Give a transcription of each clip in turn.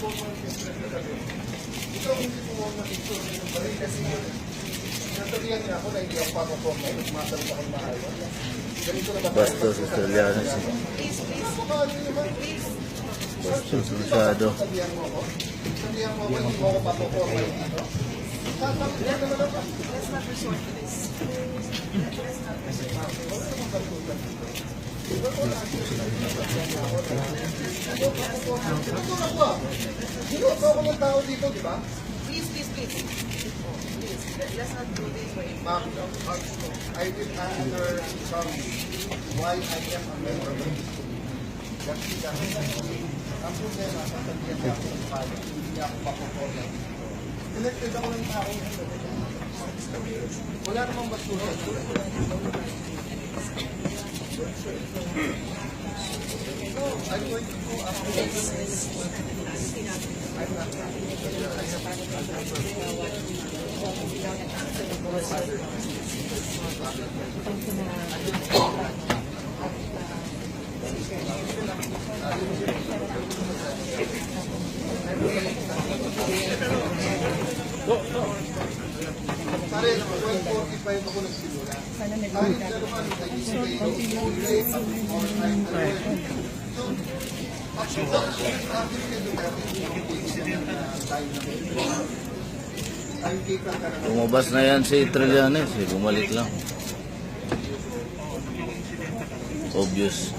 Ikaw hindi po mo na-picture ng baril kasi nasabihan niya ako na hindi ako papaform na yun. Masabi ako maayos. Bastos Australiano siya. Bastos masyado. Sabihan mo ako, hindi mo ako papaform na yun. Let's not resort to this. Let's not resort to this. Sinuot ako ng tao dito, di ba? Please. Let's not do this way. Ma'am, I will answer why I am a member of the Kasi ang problema, sasabihan niya ako ng kaya, hindi niya ako papaforma. Elected ako ng tao. Wala namang basuran. I'm going to go after this. I'm not Pare, 12:45 ako nagsimula. Kahit na naman, Lumabas na yan si Trillanes, bumalik lang. Obvious.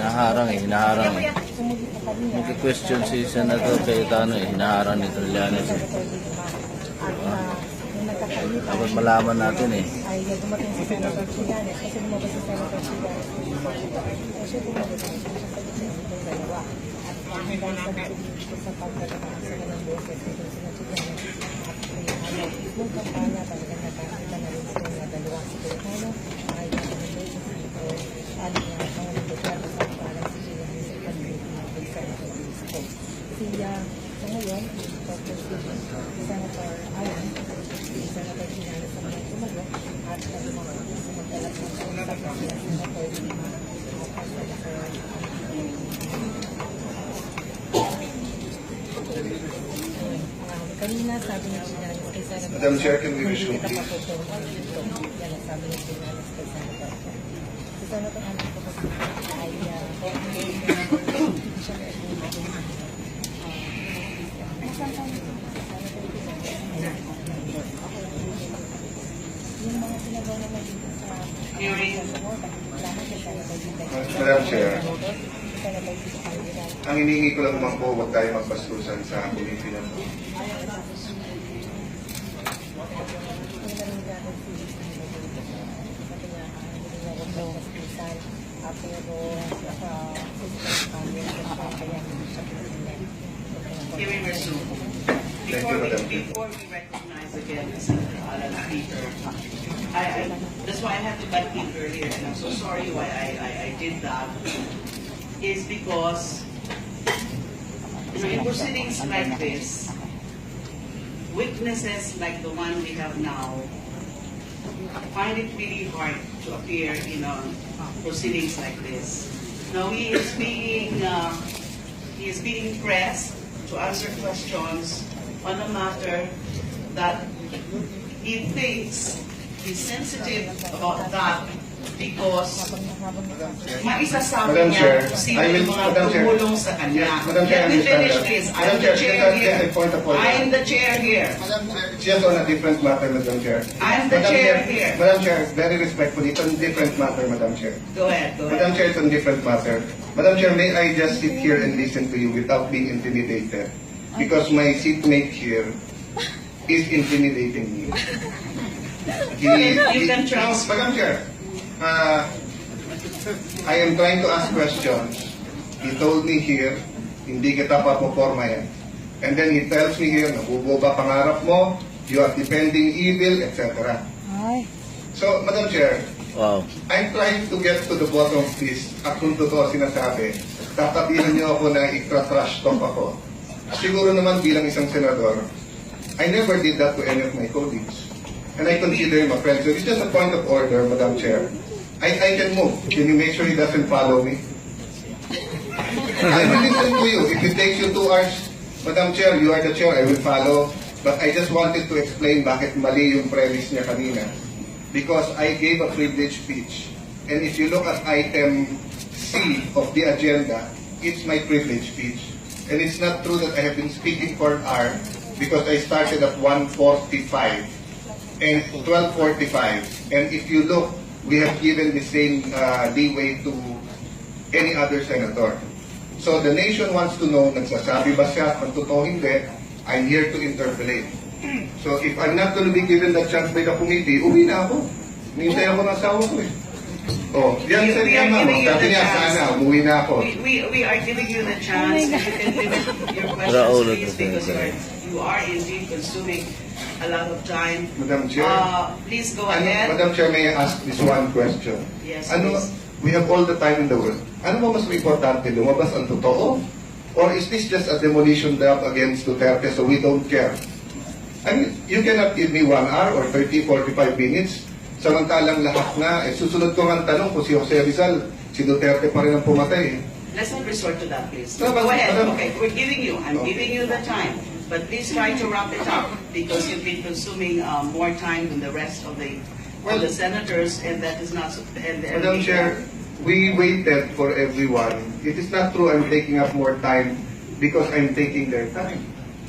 Hinaharang eh. Nag-question si Senator Cayetano eh, hinaharang ni Trillanes eh. Dapat malaman natin eh. Ay dumating si Senator Trillanes kasi lumabas si Senator Trillanes kasi lumabas siya sa dalawa at hanggang sa natin sa pagkakataon sa kanyang boses nito si Trillanes at nung kampanya talagang nakakita na rin sila na dalawang sekretaryo ay nag-emergency ito at mga deklarado sa parang si Trillanes at pag-ibig sa Senator Bispo. Siya sa ngayon, Senator Alan, Senator Trillanes sa mga tumagot at lumabas sa magdalas ng sunod na sila Senator Lima at Senator kanina sabi ni Trillanes kay Senator Madam Chair, can we wish complete? yan ang sabi ni Trillanes kay Senator si Senator Alan po kasi ay yung mga sinagawa naman dito sa Madam Chair, ang hinihingi ko lang naman po, huwag tayo magbastusan sa committee na po. Hearing resumed. Before we recognize again Senator Alan Peter, that's why I had to back in earlier, and I'm so sorry why I did that, is because in proceedings like this, witnesses like the one we have now find it really hard to appear in proceedings like this. Now he is being pressed to answer questions on a matter that he thinks he's sensitive about that because maisasabi niya kung sino yung mga tumulong sa kanya. Let me finish this. I'm the chair here. I'm the chair here. Just on a different matter, Madam Chair. I'm the chair here. Madam Chair, very respectfully, it's on a different matter, Madam Chair. Go ahead. Madam Chair, it's on a different matter. Madam Chair, may I just sit here and listen to you without being intimidated? Because my seatmate here is intimidating me. You can trust. Madam Chair, I am trying to ask questions. He told me here, hindi kita papoporma yan. And then he tells me here, nabuboba pangarap mo, you are defending evil, etc. So, Madam Chair, Wow. I'm trying to get to the bottom of this at kung totoo sinasabi. tatabihan niyo ako na ikra-trash talk ako. Siguro naman bilang isang senador, I never did that to any of my colleagues. And I consider him a friend. So it's just a point of order, Madam Chair. I can move. Can you make sure he doesn't follow me? I will listen to you. If it takes you 2 hours, Madam Chair, you are the chair, I will follow. But I just wanted to explain bakit mali yung premise niya kanina. Because I gave a privileged speech. And if you look at item C of the agenda, it's my privileged speech. And it's not true that I have been speaking for an hour because I started at 1:45 and 12:45. And if you look, we have given the same leeway to any other senator. So the nation wants to know, nagsasabi ba siya, kung totoo hindi, I'm here to interpolate. So if I'm not going to be given the chance by the committee, uwi na ako. Nintay ako ng asawa ko eh. Oh, yan sa We are tema mo. giving you Sabi the niya, chance. sana, umuwi na ako. We are giving you the chance. You can limit your Raul, questions, please, because you are indeed consuming a lot of time. Madam Chair. Please go ahead. Madam Chair, may I ask this one question? Yes, Ano, please. we have all the time in the world. Ano ba mas importante, lumabas ang totoo? Or is this just a demolition job against Duterte so we don't care? I mean, you cannot give me 1 hour or 30, 45 minutes. Samantalang lahat na, susunod ko nga ang tanong kung si Jose Rizal, si Duterte pa rin ang pumatay. Let's not resort to that, please. No, Go but- ahead. but- Okay, I'm giving you the time. But please try to wrap it up because you've been consuming more time than the rest of the senators, and that is not. Madam Chair, we waited for everyone. It is not true I'm taking up more time because I'm taking their time.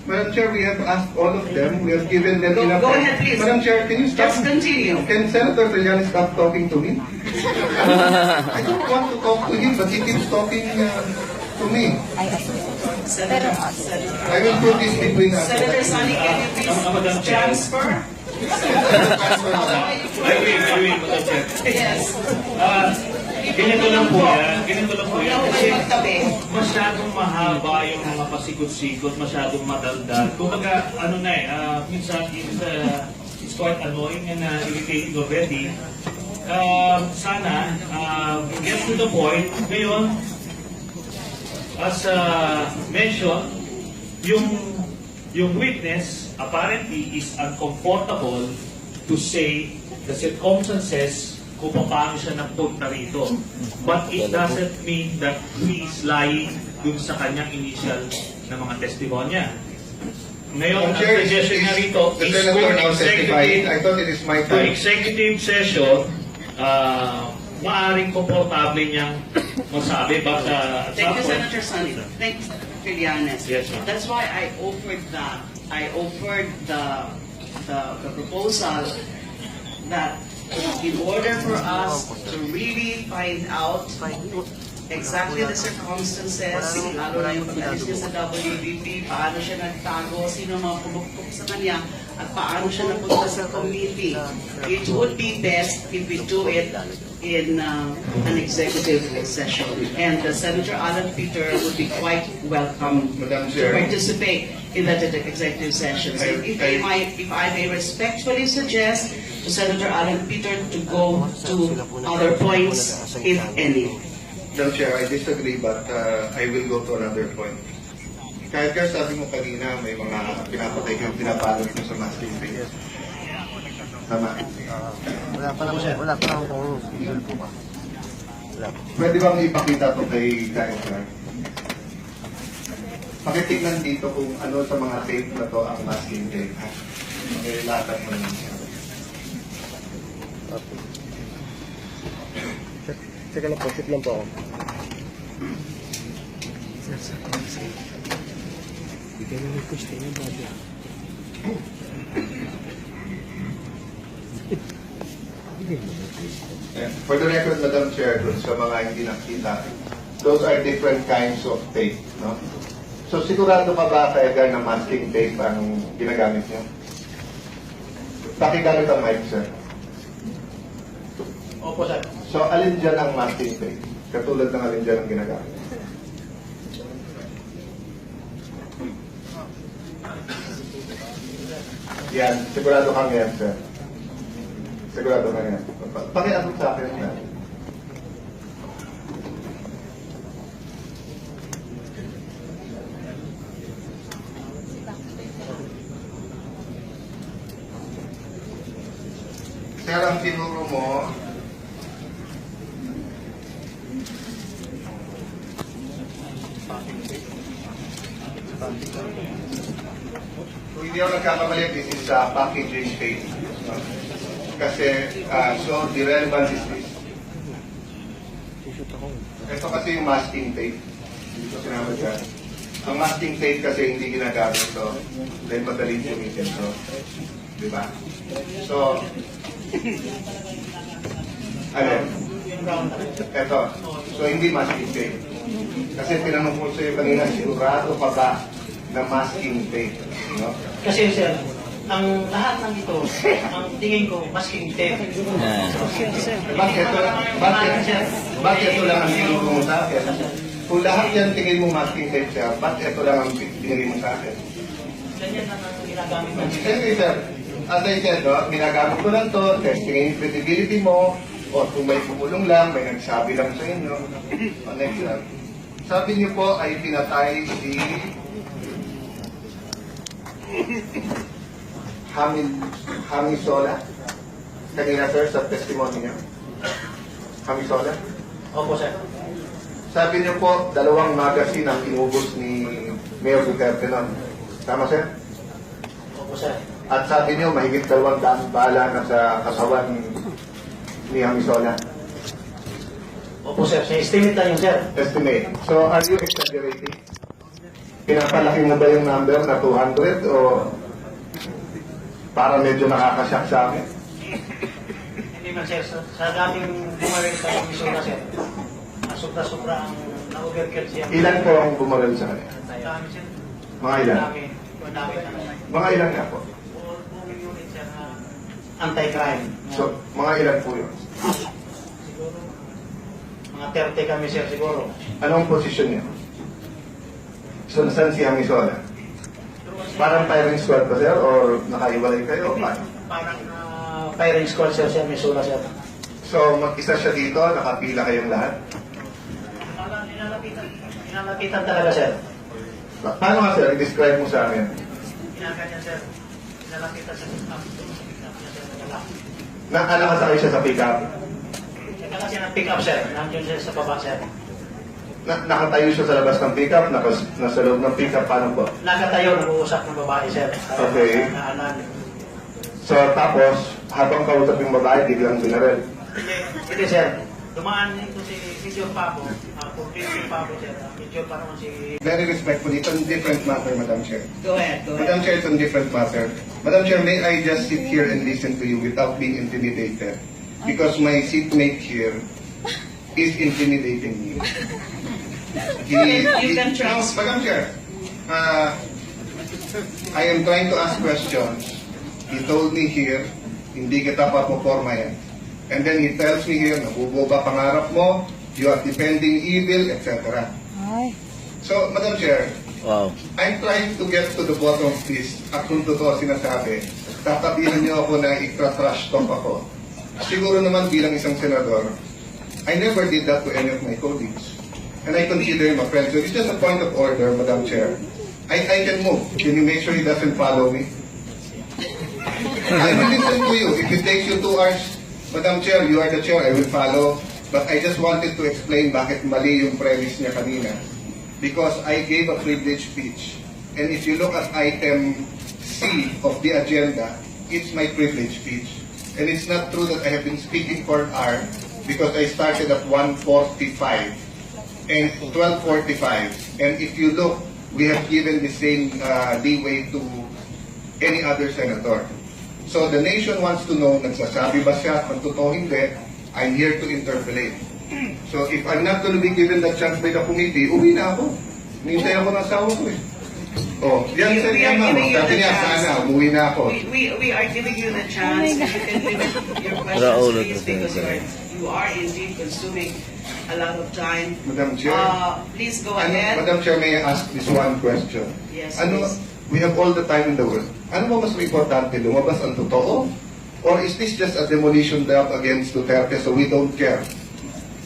Madam Chair, we have asked all of them. We have given them Go enough time. ahead, please. Madam Chair, can you stop? Just continue. Can Senator Trillanes stop talking to me? I don't want to talk to him, but he keeps talking to me. Senator, I will put this between us. Senator Sonny, can you please transfer? I will, Madam Chair. Yes. Ganito lang po yan. Kasi Magtabi. masyadong mahaba yung mga pasikot-sikot, masyadong madaldal. Kumbaga, ano na minsan it's quite annoying and irritating already. Sana, get to the point. Ngayon, as mentioned, yung witness apparently is uncomfortable to say the circumstances kung paano siya napunta rito. But it doesn't mean that he is lying dun sa kanyang initial na mga testimonya. Ngayon, ang Chair, suggestion niya rito the is Senator kung now testifying. I thought it is my to time. executive session, maaring komportable niyang masabi but at Thank some you, point, Senator Sonny. Thank you, Senator Trillanes. Yes, ma'am. That's why I offered that. I offered the proposal that in order for us to really find out exactly the circumstances, lalo na yung pinalis niya sa WBP, paano siya nagtago, sino mga pumukpok sa kanya, at paano siya napunta sa committee. It would be best if we do it in an executive session. And Senator Alan Peter would be quite welcome Madam to Chair. participate in that executive session. So if I may respectfully suggest to Senator Alan Peter to go to other points, if any. Madam Chair, I disagree, but I will go to another point. Kahit sabi mo kanina, may mga pinapatay kang pinabalot mo sa masking tape. Tama. Wala pa naman kung visual po ba? Wala. Pwede bang ipakita to kay Director? Pakitignan dito kung ano sa mga tape na to ang masking tape. Okay, latag mo lang siya. Teka lang po, sit lang po ako. Bigyan mo yung question yung body. For the record, Madam Chair, dun sa mga hindi nakita, those are different kinds of tape, no? So sigurado ka ba kaya na masking tape ang ginagamit niyo? Pakigamit ang mic, sir. Opo, sir. So alin dyan ang masking tape? Katulad ng alin dyan ang ginagamit? Yan, sigurado kang yan, sir. Sigurado kang yan. Pakiabot sa akin na. tinuro mo, kung hindi ako nagkakamali, this is packaging tape. No? Kasi, so the relevance is this. Ito kasi yung masking tape. Hindi ko sinama dyan. Ang masking tape kasi hindi ginagamit ito. Dahil madaling gamitin ito. Diba? So, alin? Ito. So, hindi masking tape. Kasi tinanong ko sa'yo kanina, sigurado pa ba na masking tape? No? Kasi sir, ang lahat ng ito, ang tingin ko, masking tape. Yan. Bakit ito lang ang tinuro mo sa akin? Kung lahat yan tingin mo masking tape siya, bakit ito lang ang tingin mo sa akin? Ganyan lang ang ginagamit natin. Anyway, sir, as I said, no, ginagamit ko lang to, testing yung credibility mo, o kung may pumulong lang, may nagsabi lang sa inyo. O, next lang. Sabi niyo po ay pinatay si Hamisola. Kanina, sir, sa testimony niyo. Hamisola. Opo sir. Sabi niyo po, 2 magazine ang inubos ni Mayor Duterte noon. Tama, sir? Opo sir. At sabi niyo, mahigit 200 bala na sa kasawan ni Hamisola. Opo sir. Sa estimate lang yun sir. Estimate. So, are you exaggerating? Pinapalaki mo ba yung number na 200 o para medyo nakakasyak sa amin? Hindi man sir. Sa dating bumaril sa Missoula sir, sobra-sobra ang na-overkill siya. Ilan po ang bumaril sa kanya? Dami sir. Mga ilan? Dami. Mga ilan nga po? 4 unit sir na anti-crime. So, mga ilan po yun? Siguro, mga 30 kami sir siguro. Anong posisyon niya? So, saan si Hamisola? Parang firing squad ba, sir? Or nakaiwalay kayo? O paano? Parang firing squad sir siya, Missoula sir. So, mag-isa siya dito, nakapila kayong lahat? Inalapitan talaga sir. Paano nga, sir? I-describe mo sa amin. Inaganyan sir. Inalapitan sa pick-up. Nakasakay siya sa pick-up. Saka siya ng pick-up sir. Nandiyon siya sa baba sir. Nakatayo siya sa labas ng pick-up, nasa loob ng pick-up, paano po? Nakatayo, nag-uusap ng babae sir. Okay. So, tapos, habang kausap yung babae, biglang binaril. Hindi sir. Dumaan dito si Major Pabo. Major Pabo sir. Major pa naman si... Very respectful. It's on different matter, Madam Chair. Go ahead, go Madam ahead. Chair, it's on different matter. Madam Chair, may I just sit here and listen to you without being intimidated? Because my seatmate here is intimidating me. You can trust. No, Madam Chair, I am trying to ask questions. He told me here, hindi kita papoporma yan. And then he tells me here, nabuboba pangarap mo, you are defending evil, etc. So, Madam Chair, Wow. I'm trying to get to the bottom of this. At kung totoo sinasabi, tatabihan niyo ako na itra-trash talk ako. Siguro naman bilang isang senador, I never did that to any of my colleagues. And I consider him a friend. So it's just a point of order, Madam Chair. I can move. Can you make sure he doesn't follow me? I will listen to you. If it takes you 2 hours, Madam Chair, you are the chair, I will follow. But I just wanted to explain bakit mali yung premise niya kanina. Because I gave a privileged speech. And if you look at item C of the agenda, it's my privileged speech. And it's not true that I have been speaking for an hour because I started at 1:45 and 12:45. And if you look, we have given the same leeway to any other senator. So the nation wants to know, nagsasabi ba siya, kung totoo hindi, I'm here to interpolate. So if I'm not going to be given the chance by the committee, uwi na ako. Nintay ako ng asawa ko eh. Oh, yan sa We are niya, giving you sabi the niya, chance. sana, umuwi na ako. We are giving you the chance. If you can limit your Raul, questions, please, because you are indeed consuming a lot of time. Madam Chair. Please go Ano, ahead. Madam Chair, may I ask this one question? Yes, Ano, please. we have all the time in the world. Ano ba mas importante, lumabas ang totoo? Or is this just a demolition job against Duterte so we don't care?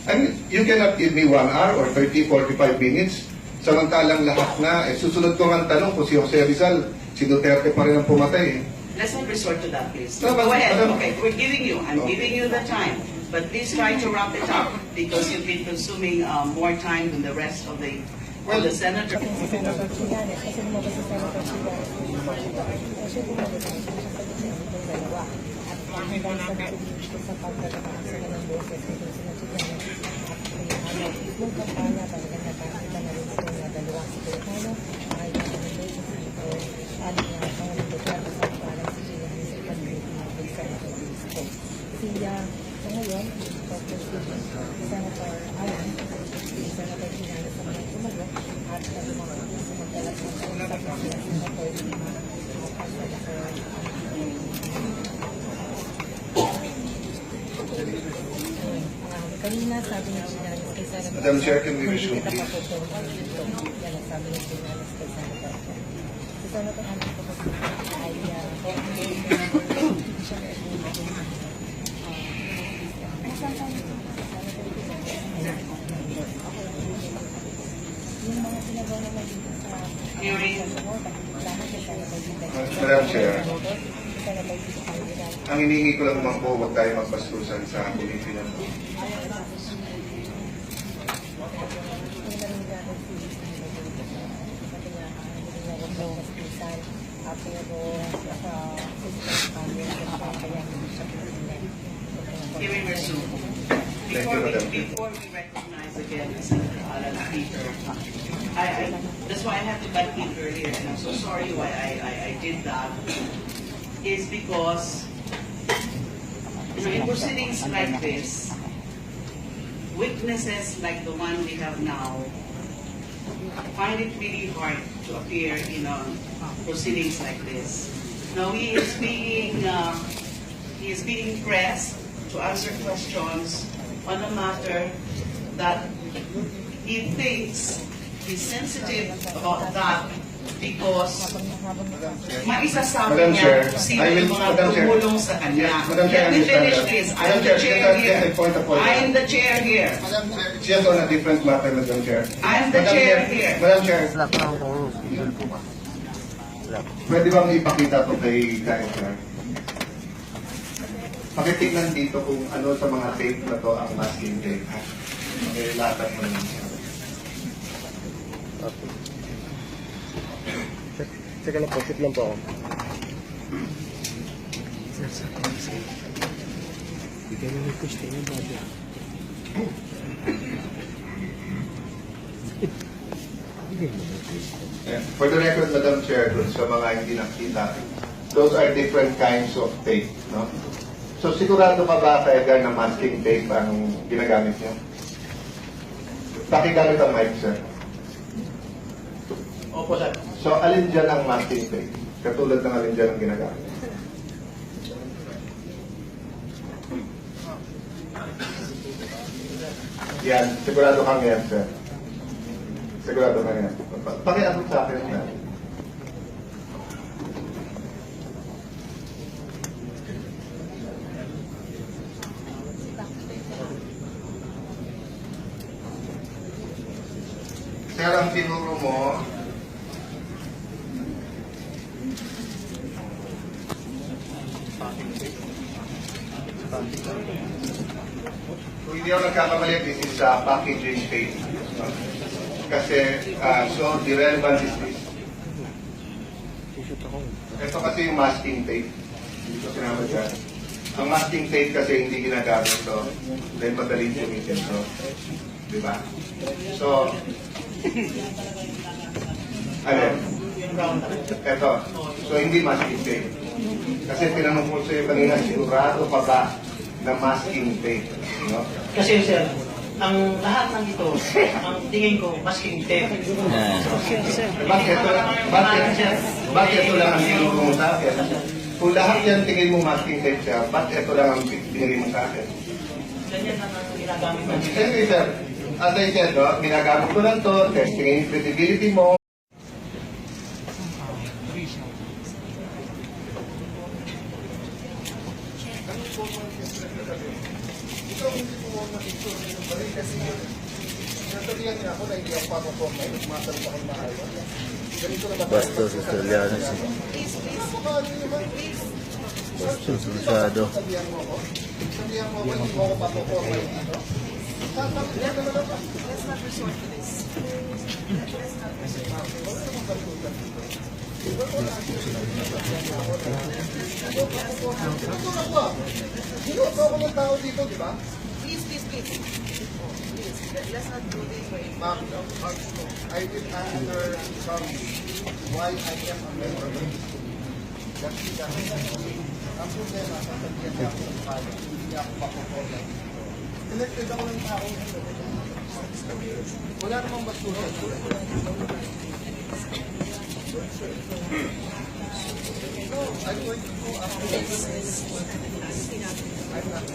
I mean, you cannot give me 1 hour or 30, 45 minutes. Samantalang lahat na, susunod ko nga ang tanong kung si Jose Rizal, si Duterte pa rin ang pumatay. let's not resort to that, please. No, Go ahead. madam- Okay, I'm giving you the time. But please try to wrap it up because you've been consuming more time than the rest of the senator. Si Senator Trillanes, kasi lumabas si Senator Trillanes ng Portugal. Siya bumalik siya sa itong dalawa. At hanggang sa nag-uwi sa pagkakaroon sila ng boses nitong sina Trillanes at kaya mismong kampanya talagang nakakita na rin sila na dalawang sekretano ay nakakita ng ito at Pangulong Duterte sa parang si Trillanes ay pag-ibig ng Senator Bispo. Sa ngayon, si Senator Alan, si Senator Trillanes sa mga tumagot at sumagalat ng sa Senator kanina sabi ni Trillanes kay Senator Madam Chair, can we resume, please? Yan ang sabi ni Trillanes kay Senator. Si Senator Alan po kasi ay hindi siya yung mga ginagawa naman dito sa Madam Chair, ang hinihingi ko lang naman po, huwag tayo magbastusan sa Pilipinas. Hearing resumed. Before we recognize again Senator Alan Peter, that's why I had to cut in earlier, and I'm so sorry why I did that, is because in proceedings like this, witnesses like the one we have now find it really hard to appear in proceedings like this. Now he is being pressed to answer questions on a matter that he thinks he's sensitive about that because maisasabi Madam niya Chair, kung sino I will- yung mga Madam Chair. tumulong sa kanya. Madam Chair, Let me understand finish, that. please. Madam I'm the Chair, chair let here. me point of order. I'm the chair here. Madam Chair, just on a different matter, Madam Chair. I'm the Madam chair here. Madam Chair, Wala pa akong quorum. Diesel po ba? Wala. pwede bang ipakita ito kay Director? Pakitingnan dito kung ano sa mga tape na to ang masking tape. Okay, lahat mo naman siya. Teka lang po, sit lang po ako. Bigyan mo ng question yung bago. For the record, Madam Chair, dun sa mga hindi nakita, those are different kinds of tape, no? So sigurado ka ba, Edgar, na masking tape ang ginagamit niyo? Pakigamit ang mic, sir. Opo, sir. So alin dyan ang masking tape? Katulad ng alin dyan ang ginagamit? Yan, sigurado kang yan, sir. Sigurado kang yan. Pakiabot sa akin, sir. Sir, ang tinuro mo, kung hindi ako nagkakamali, this is packaging tape. No? Kasi, so the relevant is this. Ito kasi yung masking tape. Hindi ko sinama dyan. Ang masking tape kasi hindi ginagamit ito. Dahil madaling gamitin ito. Diba? So, alin? Ito. So, hindi masking tape. Kasi tinanong ko sa'yo kanina, sigurado pa ba na masking tape? No? Kasi, sir, ang lahat ng ito, ang tingin ko, masking tape. Bakit ito lang ang tinuro mo sa akin? Kung lahat yan tingin mo masking tape siya, bakit ito lang ang pinili mo sa akin? Ganyan lang ang ginagamit natin. Siyempre, sir, as I said, no, ginagamit ko lang to, testing yung credibility mo. Sasabihan niya ako na hindi ako papaporma. Magmasalit ako ng maayos. Ganito na ba? Bastos Australianos eh. Paano naman? Bastos masyado. Sabihan mo ako. Sabihan mo ako hindi mo ako papaporma dito. Sasabihan na naman ako. Let's not resort to this. Sinuto ako ng tao dito, di ba? Please. Let's not do this way. Ma'am, I will answer from why I am a member of this committee. Kasi ang problema, sasabihan niya ako ng kaya, hindi niya ako papaporma dito. Elected ako ng tao. Wala namang bastusan. No, I'm going to go after this. I'm not.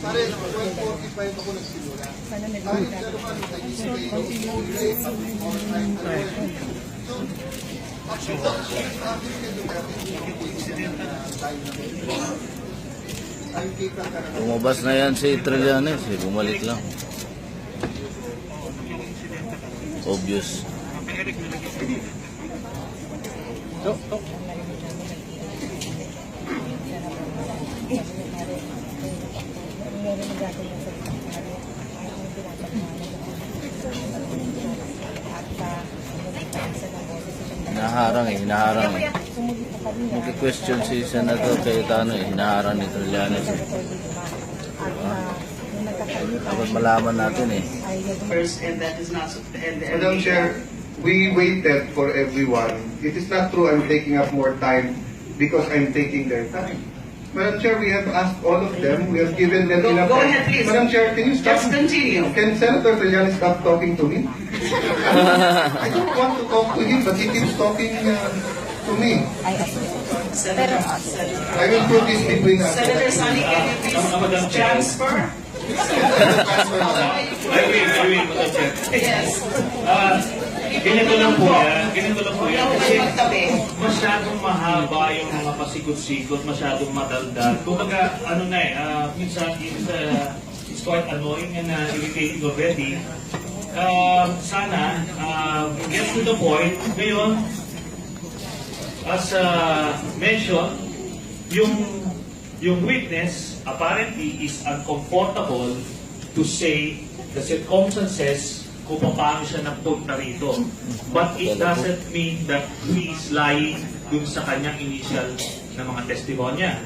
Pare, 12:45 ako nagsimula. Sana may Kahit bumita. ano man, nag-isip kayo, late, or time, so, Lumabas na yan si Trillanes eh. Bumalik lang. Obvious. Hinaharang eh. Nag-question si Senator Cayetano eh. Hinaharang ni Trillanes eh. Dapat malaman natin eh. First, and that is not. Madam Chair, we waited for everyone. It is not true I'm taking up more time because I'm taking their time. Madam Chair, we have asked all of them. We have given them enough Go time. ahead, please. Madam Chair, can you stop? Just continue. Can Senator Trillanes stop talking to me? I don't want to talk to him, but he keeps talking to me. Senator, I will put this between us. Senator Sonny, can you please transfer? I will, Madam Chair. Yes. Ganito lang po yan. Kasi Magtabi. masyadong mahaba yung mga pasikot-sikot, masyadong madaldal. Kumbaga, ano na eh, minsan it's quite annoying and irritating already. Sana, get to the point. Ngayon, as mentioned, yung witness apparently is uncomfortable to say the circumstances kung paano siya nagpunta rito. But it doesn't mean that he is lying dun sa kanyang initial na mga testimonya.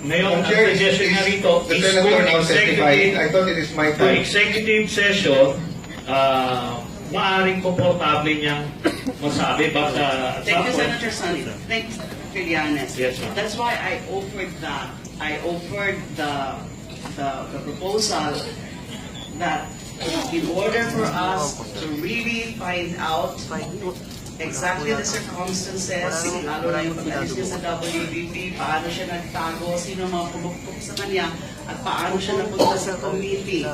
Ngayon, ang Chair, suggestion niya rito the is Senator kung now testifying. I thought it is my to time. executive session, maaring komportable niyang masabi. But at Thank you, some point, Senator Sonny. Thank you, Trillanes. Yes, ma'am. That's why I offered that. I offered the proposal that in order for us to really find out exactly the circumstances, lalo na yung pag-alis niya sa WBP, paano siya nagtago, sino mga pumukpok sa kanya, at paano siya napunta sa committee.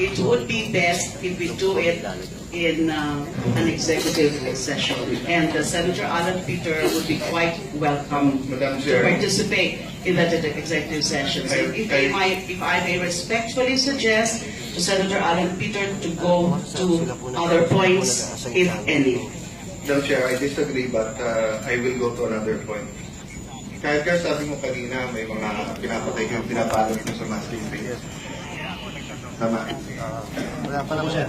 It would be best if we do it in an executive session. And Senator Alan Peter would be quite welcome Madam to Chair. participate in that executive session. So if I may respectfully suggest to Senator Alan Peter to go to other points, if any. Madam Chair, I disagree, but I will go to another point. Kahit sabi mo kanina, may mga pinapatay kang pinapalot mo sa mass campaign. Tama. Wala pa naman.